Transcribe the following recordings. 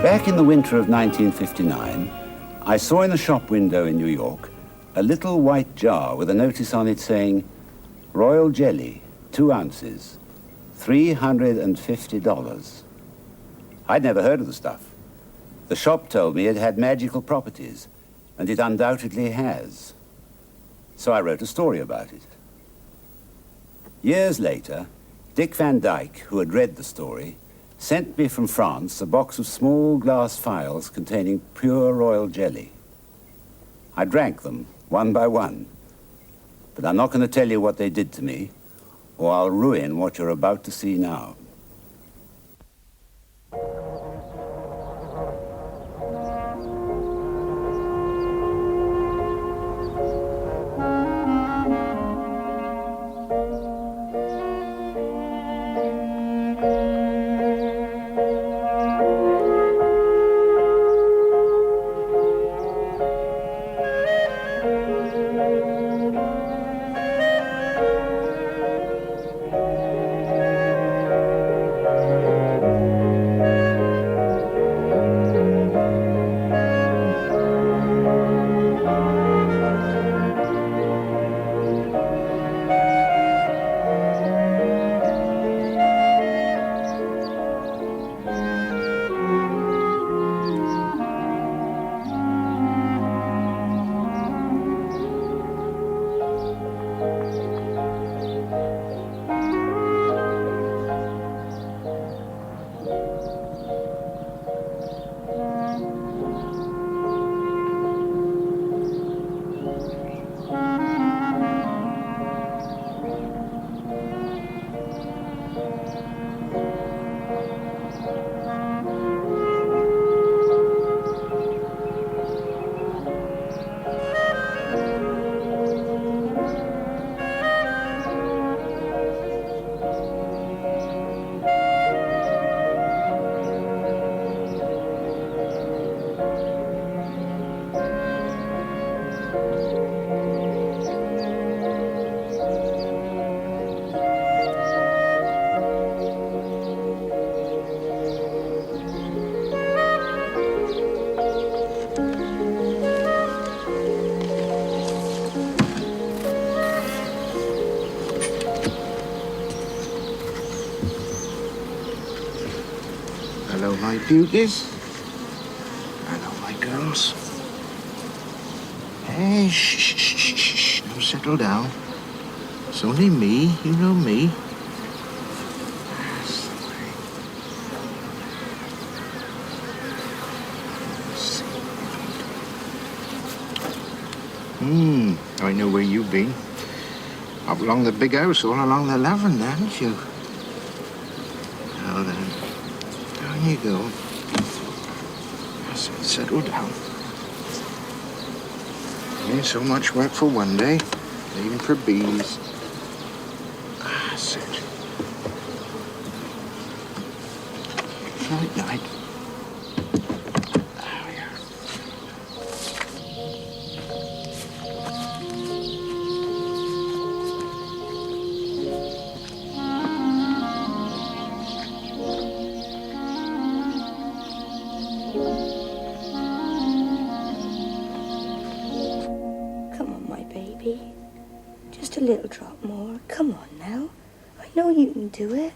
Back in the winter of 1959, I saw in a shop window in New York a little white jar with a notice on it saying, Royal Jelly, 2 ounces, $350. I'd never heard of the stuff. The shop told me it had magical properties, and it undoubtedly has. So I wrote a story about it. Years later, Dick Van Dyke, who had read the story, sent me from France a box of small glass phials containing pure royal jelly. I drank them, one by one. But I'm not going to tell you what they did to me, or I'll ruin what you're about to see now. Hello, my beauties. Hello, my girls. Hey, shh. Now settle down. It's only me, you know me. That's the way. I know where you've been. Up along the big house, all along the lavender, haven't you? Now then. Down you go. That's it, settle down. Ain't so much work for one day, even for bees. That's it. Night. There we are. Just a little drop more. Come on now. I know you can do it.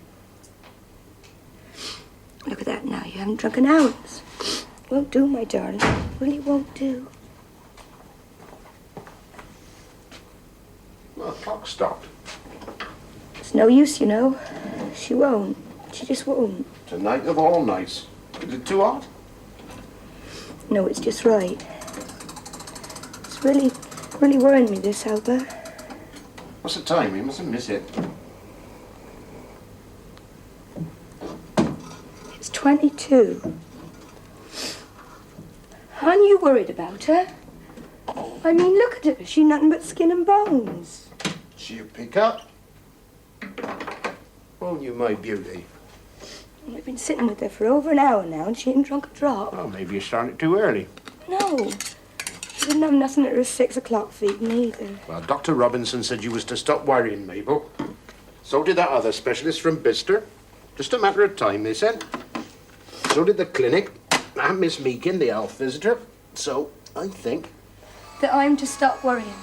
Look at that now. You haven't drunk an ounce. Won't do, my darling. Really won't do. Well, the clock stopped. It's no use, you know. She won't. She just won't. Tonight of all nights. Is it too hot? No, it's just right. It's really worrying me, this, Albert. What's the time? We mustn't miss it. It's 22. Aren't you worried about her? I mean, look at her. She's nothing but skin and bones. She'll pick up. Won't you, my beauty? I've been sitting with her for over an hour now, and she ain't drunk a drop. Oh, maybe you started too early. No. She didn't have nothing at her 6 o'clock feeding either. Well, Dr. Robinson said you was to stop worrying, Mabel. So did that other specialist from Bicester. Just a matter of time, they said. So did the clinic. I'm Miss Meakin, the elf visitor. So, I think... That I'm to stop worrying.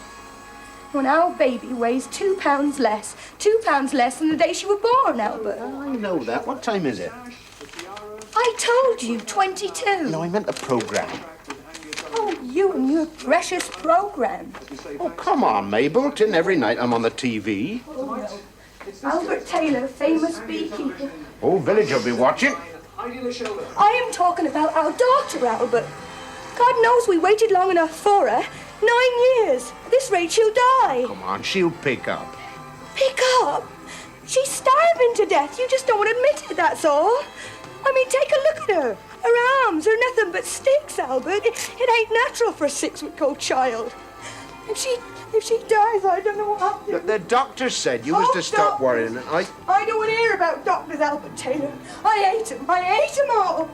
When our baby weighs 2 pounds less. 2 pounds less than the day she was born, Albert. I know that. What time is it? I told you, 22. No, I meant the programme. Oh, you and your precious programme. Oh, come on, Mabel. It isn't every night I'm on the TV. Oh, no. Albert Taylor, famous beekeeper. Whole village will be watching. I am talking about our daughter, Albert. God knows we waited long enough for her. 9 years. At this rate, she'll die. Come on, she'll pick up. Pick up? She's starving to death. You just don't want to admit it, that's all. I mean, take a look at her. Her arms are nothing but sticks, Albert. It ain't natural for a 6-week-old child. If she dies, I don't know what I'll do. The doctor said you was to stop worrying. I don't want to hear about doctors, Albert Taylor. I hate them. I hate them all.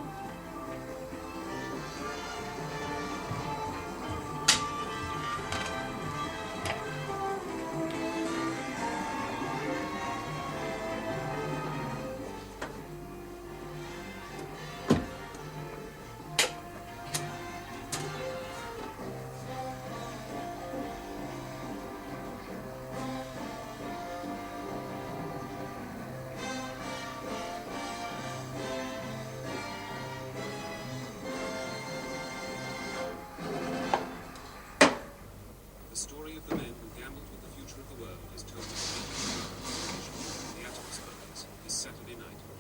The story of the men who gambled with the future of the world is told in the Atticus Brothers this Saturday night at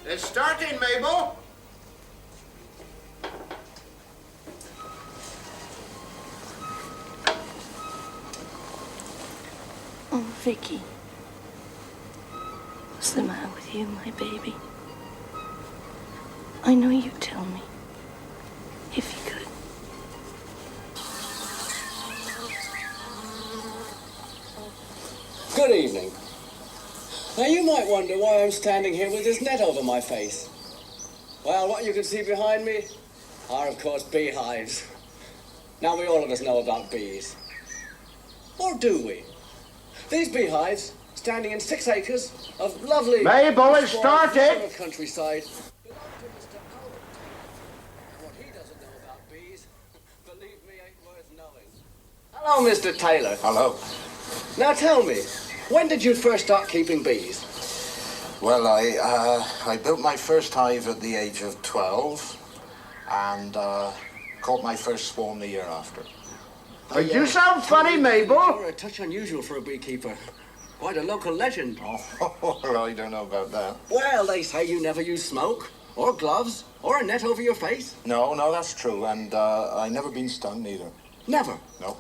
9:15. It's starting, Mabel. Oh, Vicky. What's the matter with you, my baby? I know you'd tell me. If you could. Good evening. Now you might wonder why I'm standing here with this net over my face. Well, what you can see behind me are, of course, beehives. Now we all of us know about bees. Or do we? These beehives, standing in 6 acres of lovely... Mabel, it started! ...countryside... What he doesn't know about bees, believe me, ain't worth knowing. Hello, Mr. Taylor. Hello. Now tell me, when did you first start keeping bees? Well, I built my first hive at the age of 12 and caught my first swarm the year after. You sound funny, Mabel. You're a touch unusual for a beekeeper. Quite a local legend. Oh, well, I don't know about that. Well, they say you never use smoke, or gloves, or a net over your face. No, that's true, and I never been stung either. Never? No.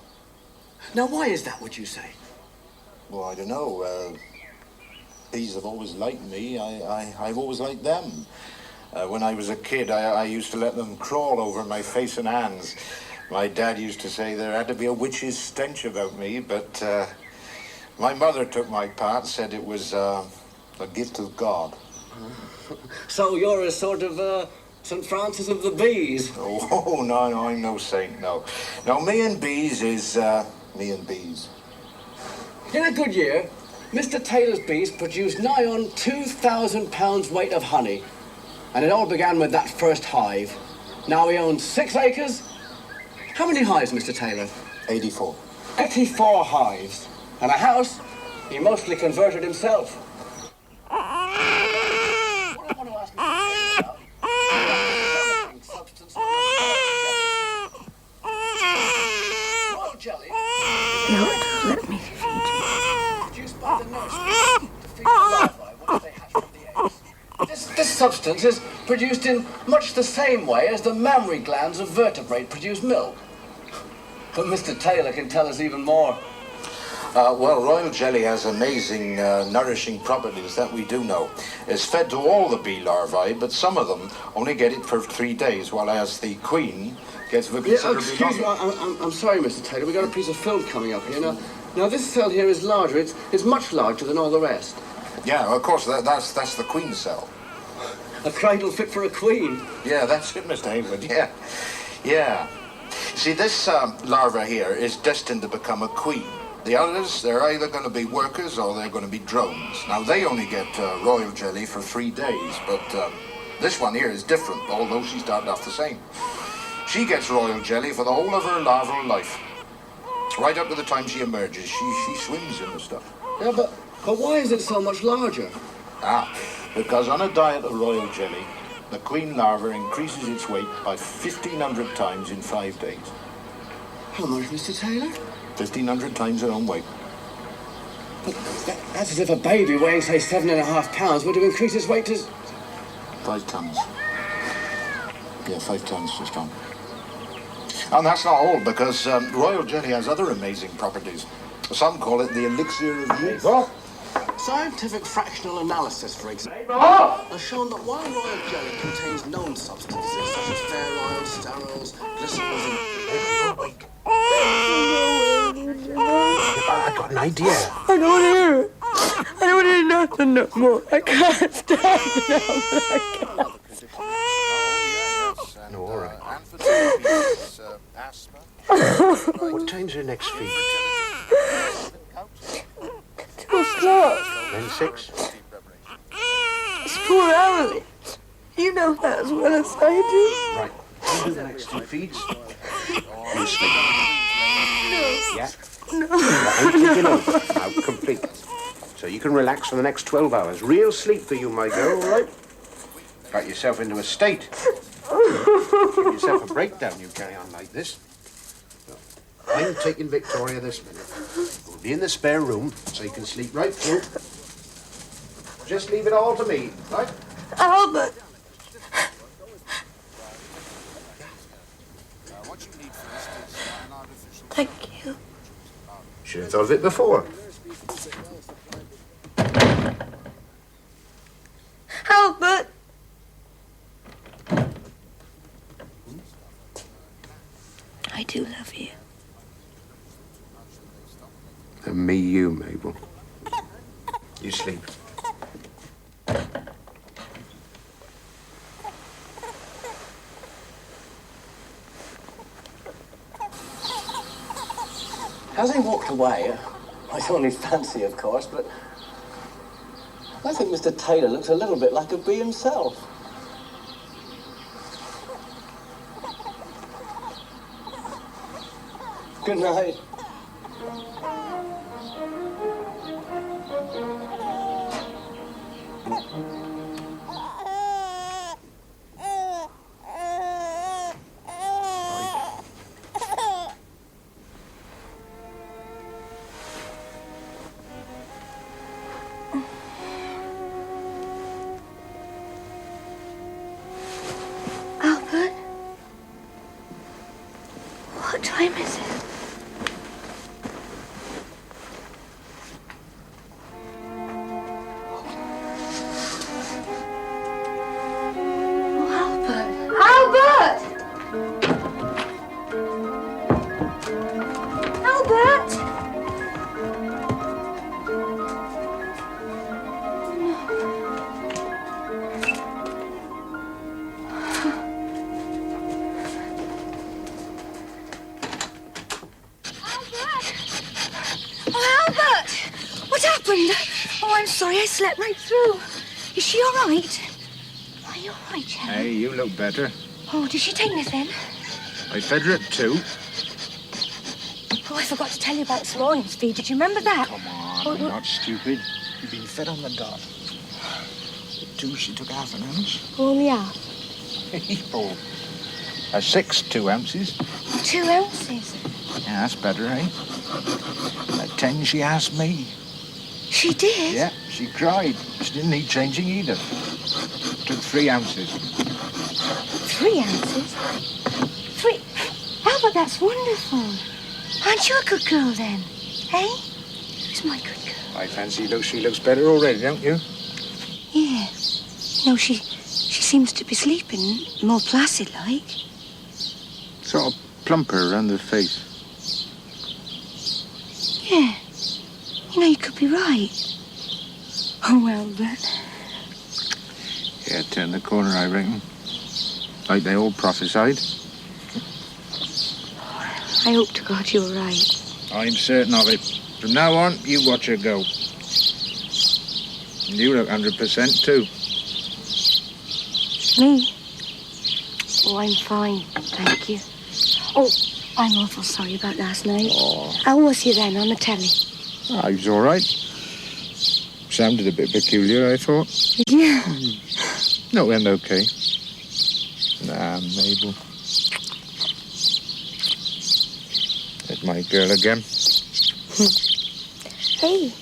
Now, why is that, would you say? Well, I don't know. Bees have always liked me. I've always liked them. When I was a kid, I used to let them crawl over my face and hands. My dad used to say there had to be a witch's stench about me, but my mother took my part, said it was a gift of God. So you're a sort of St. Francis of the bees? Oh, no, I'm no saint, no. No, me and bees is me and bees. In a good year, Mr. Taylor's bees produced nigh on 2,000 pounds weight of honey. And it all began with that first hive. Now he owns 6 acres. How many hives, Mr. Taylor? 84. 84 hives. And a house he mostly converted himself. What I want to ask Mr. Taylor about is substance royal jelly. No, let me feed you. Produced by the nurse to feed the larvae once they hatch from the eggs. This substance is produced in much the same way as the mammary glands of vertebrate produce milk. But Mr. Taylor can tell us even more. Well, royal jelly has amazing nourishing properties that we do know. It's fed to all the bee larvae, but some of them only get it for 3 days, whereas the queen gets for considerably Excuse me, longer. I'm sorry, Mr. Taylor. We've got a piece of film coming up here. Now this cell here is larger. It's much larger than all the rest. Yeah, of course, that's the queen cell. A cradle fit for a queen. Yeah, that's it, Mr. Haywood, yeah. See, this larva here is destined to become a queen. The others, they're either going to be workers or they're going to be drones. Now, they only get royal jelly for 3 days, but this one here is different, although she started off the same. She gets royal jelly for the whole of her larval life. Right up to the time she emerges. She swims in the stuff. Yeah, but why is it so much larger? Because on a diet of royal jelly, the queen larva increases its weight by 1,500 times in 5 days. How much, Mr. Taylor? 1,500 times her own weight. But that's as if a baby weighing, say, 7.5 pounds would have increased its weight to... 5 tons. Yeah, 5 tons just on. And that's not all, because royal jelly has other amazing properties. Some call it the elixir of youth. Scientific fractional analysis, for example, has shown that while royal jelly contains known substances such as fair oils, sterols, glycerols, and... I've got an idea. I don't hear it. I don't hear nothing no more. I can't stand it now, but I can't. No, all right. And for diabetes, asthma. What time's her next feed? 2 o'clock. Then 6. It's 4 hourly. You know that as well as I do. Right. You do the next 2 feeds. You sleep. Yeah? No. I'm taking over now, completely. So you can relax for the next 12 hours. Real sleep for you, my girl, all right? Got yourself into a state. Give yourself a breakdown, you carry on like this. I'm taking Victoria this minute. We'll be in the spare room, so you can sleep right through. Just leave it all to me, right? Albert. Thank you. Should have thought of it before. Albert. I do love you. And me you, Mabel. You sleep. As he walked away, I only fancy, of course, but I think Mr. Taylor looks a little bit like a bee himself. Good night. Albert? What time is it? Oh, Albert. Albert! Albert! Oh, Albert! What happened? Oh, I'm sorry, I slept right through. Is she all right? Are you all right, Jen? Hey, you look better. Oh, did she take anything? I fed her at 2. Oh, I forgot to tell you about this morning's feed. Did you remember that? Come on, Oh, I'm not stupid. You've been fed on the dot. At 2, she took half an ounce. Only half. Oh. At 6, 2 ounces. 2 ounces. Yeah, that's better, eh? At 10, she asked me. She did? Yeah, she cried. She didn't need changing either. Took 3 ounces. 3 ounces? 3... Albert, that's wonderful. Aren't you a good girl, then? Eh? Who's my good girl? I fancy she looks better already, don't you? Yeah. No, she seems to be sleeping more placid-like. Sort of plumper around the face. Yeah. You know, you could be right. Oh, Albert. Yeah, turn the corner, I reckon. Like they all prophesied. I hope to God you're right. I'm certain of it. From now on, you watch her go. And you look 100% too. Me? Oh, I'm fine, thank you. Oh, I'm awful sorry about last night. Oh. How was you then on the telly? Ah, he was all right. Sounded a bit peculiar, I thought. Yeah. No, it went okay. Nah, Mabel. There's my girl again. Hey,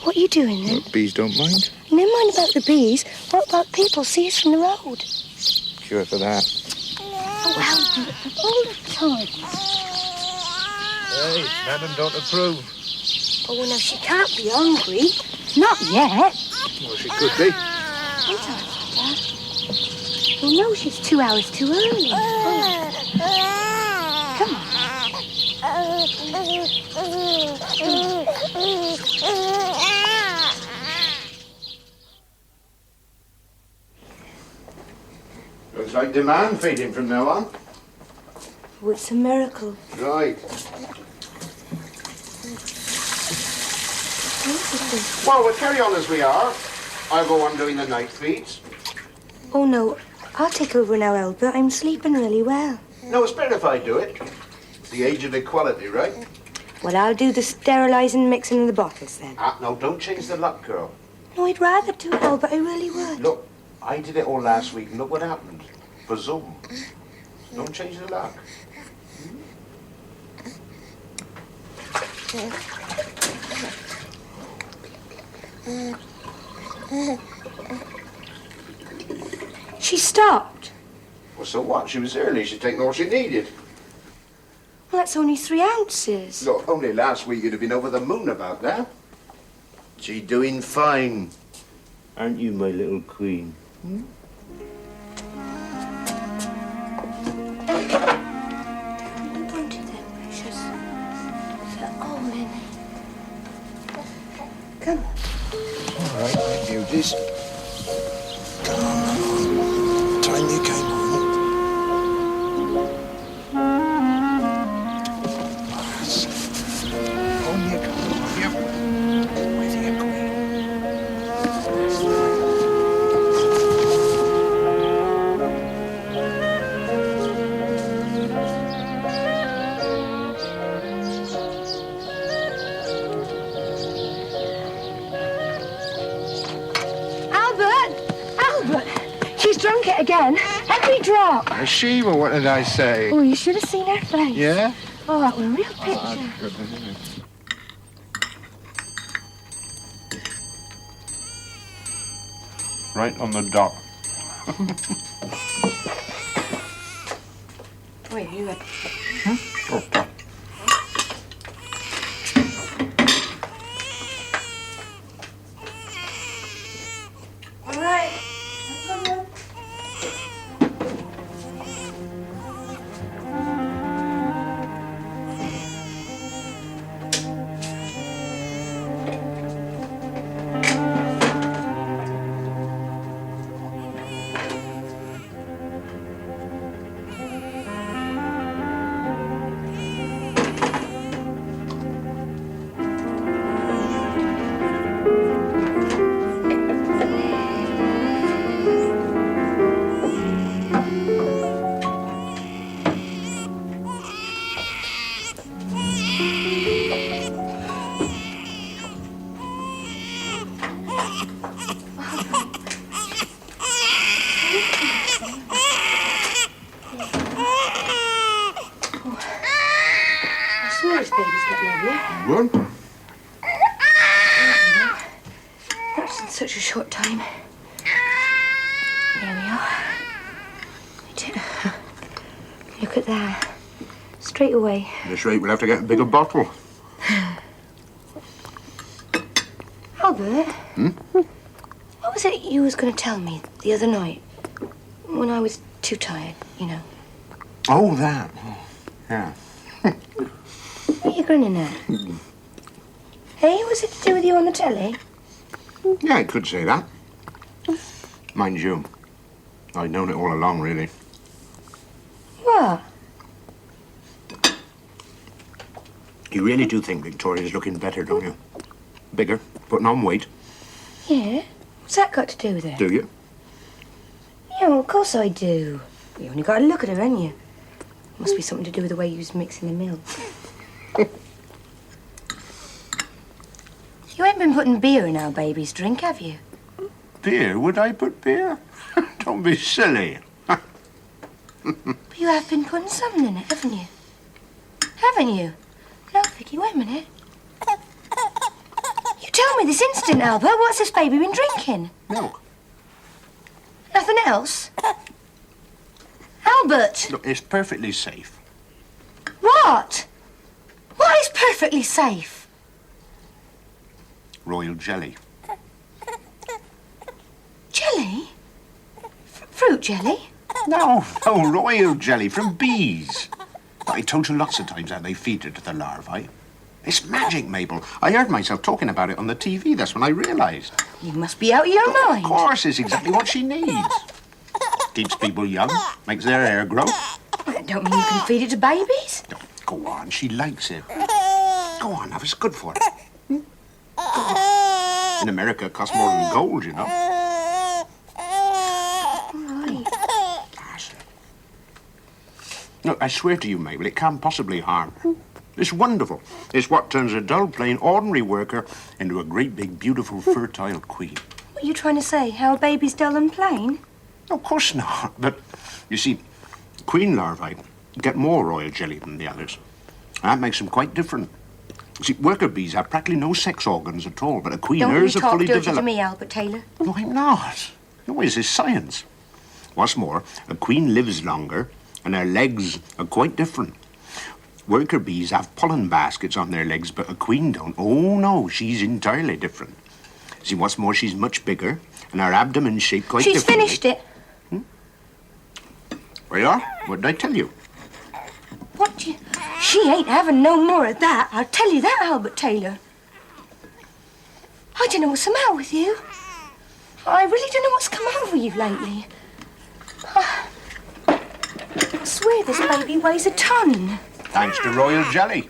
what are you doing then? Well, bees don't mind. Never mind about the bees. What about people see us from the road? Cure for that. Oh, Albert, all the time. Hey, Madam don't approve. Oh, well, no, she can't be hungry. Not yet. Well, she could be. Wait a minute, Dad. Oh, no, she's 2 hours too early. Oh. Come on. Looks like demand feeding from now on. Oh, it's a miracle. Right. Well, we'll carry on as we are. I'll go on doing the night feeds. Oh, no. I'll take over now, Albert. I'm sleeping really well. No, it's better if I do it. It's the age of equality, right? Well, I'll do the sterilising and mixing of the bottles then. Ah, no, don't change the luck, girl. No, I'd rather do it, Albert. I really would. Look, I did it all last week, and look what happened. Bazoom. Don't change the luck. She stopped. Well, so what? She was early. She'd taken all she needed. Well, that's only 3 ounces. Look, only last week you'd have been over the moon about that. She doing fine. Aren't you, my little queen? Don't you then, precious? Oh, Lily. Come on. All right, my beauties. Come on. Time you came home. Home you come, you. With your queen. Albert! She's drunk it again. Every drop. Is she? Well, what did I say? Oh, you should have seen her face. Yeah? Oh, that was a real picture. That's good, isn't it? Right on the dot. Wait, you went. Oh, dot. All right. I swear this baby's getting on you. What? That's in such a short time. There we are. Look at that. Straight away. At this rate, we'll have to get a bigger bottle. Albert? What was it you was going to tell me the other night? When I was too tired, you know. Oh, that. Yeah. What are you grinning at? Hey, was it to do with you on the telly? Yeah, I could say that. Mind you, I'd known it all along, really. What? You really do think Victoria's looking better, don't you? Bigger, putting on weight. Yeah? What's that got to do with it? Do you? Yeah, well, of course I do. You only got to look at her, haven't you? Must be something to do with the way you was mixing the milk. You ain't been putting beer in our baby's drink, have you? Beer? Would I put beer? Don't be silly. But you have been putting something in it, haven't you? Haven't you? No, Vicky, wait a minute. You tell me this instant, Albert. What's this baby been drinking? Milk. Nothing else? Albert! Look, it's perfectly safe. What? What is perfectly safe? Royal jelly. Jelly? Fruit jelly? No, royal jelly from bees. I told you lots of times how they feed it to the larvae. It's magic, Mabel. I heard myself talking about it on the TV. That's when I realised. You must be out of your mind. Of course, it's exactly what she needs. Keeps people young, makes their hair grow. That don't mean you can feed it to babies. No, go on, she likes it. Go on, now, it's good for her. Go on. In America, it costs more than gold, you know. Right. Look, I swear to you, Mabel, it can't possibly harm her. It's wonderful. It's what turns a dull, plain, ordinary worker into a great, big, beautiful, fertile queen. What are you trying to say? How a baby's dull and plain? No, of course not. But, you see, queen larvae get more royal jelly than the others. And that makes them quite different. You see, worker bees have practically no sex organs at all, but a queen, Don't you hers are talk fully dirty developed. to me, Albert Taylor. No, I'm not. No, this is science. What's more, a queen lives longer, and her legs are quite different. Worker bees have pollen baskets on their legs, but a queen don't. Oh, no, she's entirely different. See, what's more, she's much bigger, and her abdomen's shaped quite She's differently. finished it. Well, you are? What did I tell you? What do you... She ain't having no more of that. I'll tell you that, Albert Taylor. I don't know what's the matter with you. I really don't know what's come over you lately. I swear this baby weighs a ton. Thanks to royal jelly.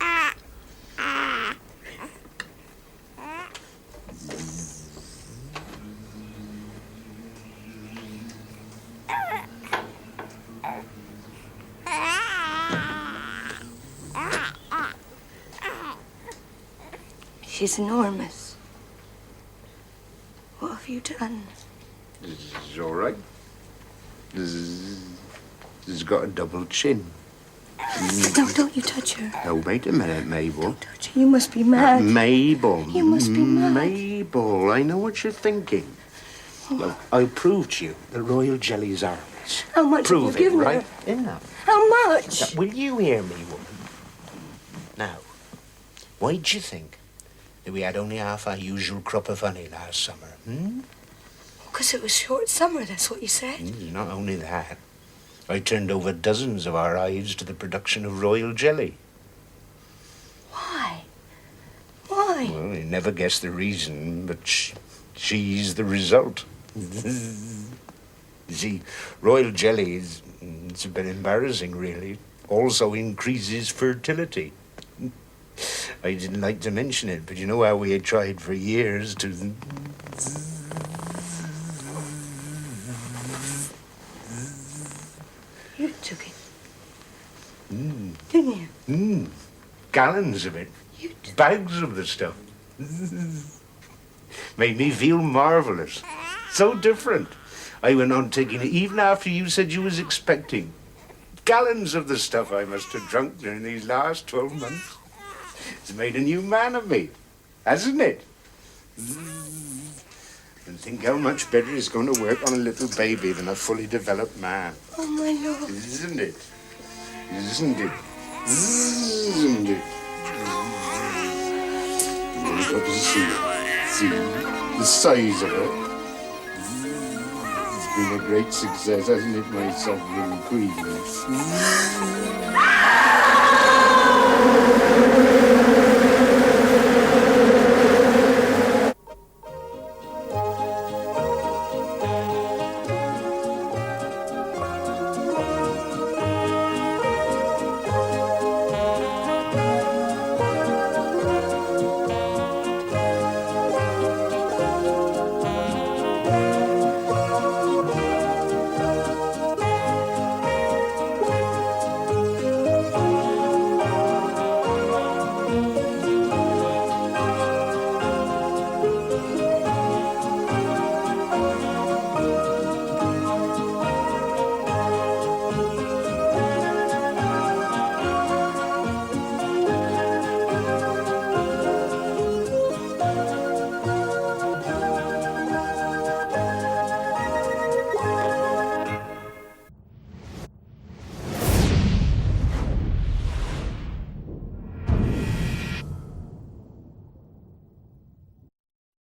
She's enormous. What have you done? It's all right. She's got a double chin. Don't you touch her. Oh, wait a minute, Mabel. Touch her. You must be mad. Mabel. You must be mad. Mabel, I know what you're thinking. Look, I'll prove to you the royal jelly's ours. How much Prove have you given it, right? her? Enough. How much? Now, will you hear me, woman? Now, why'd you think that we had only half our usual crop of honey last summer? Because it was short summer, that's what you said. Not only that, I turned over dozens of our hives to the production of royal jelly. Why? Why? Well, you never guess the reason, but she's the result. You see, royal jelly it's a bit embarrassing, really. Also increases fertility. I didn't like to mention it, but you know how we had tried for years to... You took it. Didn't you? Gallons of it. You Bags of the stuff. Made me feel marvelous. So different. I went on taking it even after you said you was expecting. Gallons of the stuff I must have drunk during these last 12 months. It's made a new man of me, hasn't it? And think how much better it's going to work on a little baby than a fully developed man. Oh, my Lord. Isn't it? Isn't it? Isn't it? You've got to see it. See the size of it. It's been a great success, hasn't it, my sovereign queen?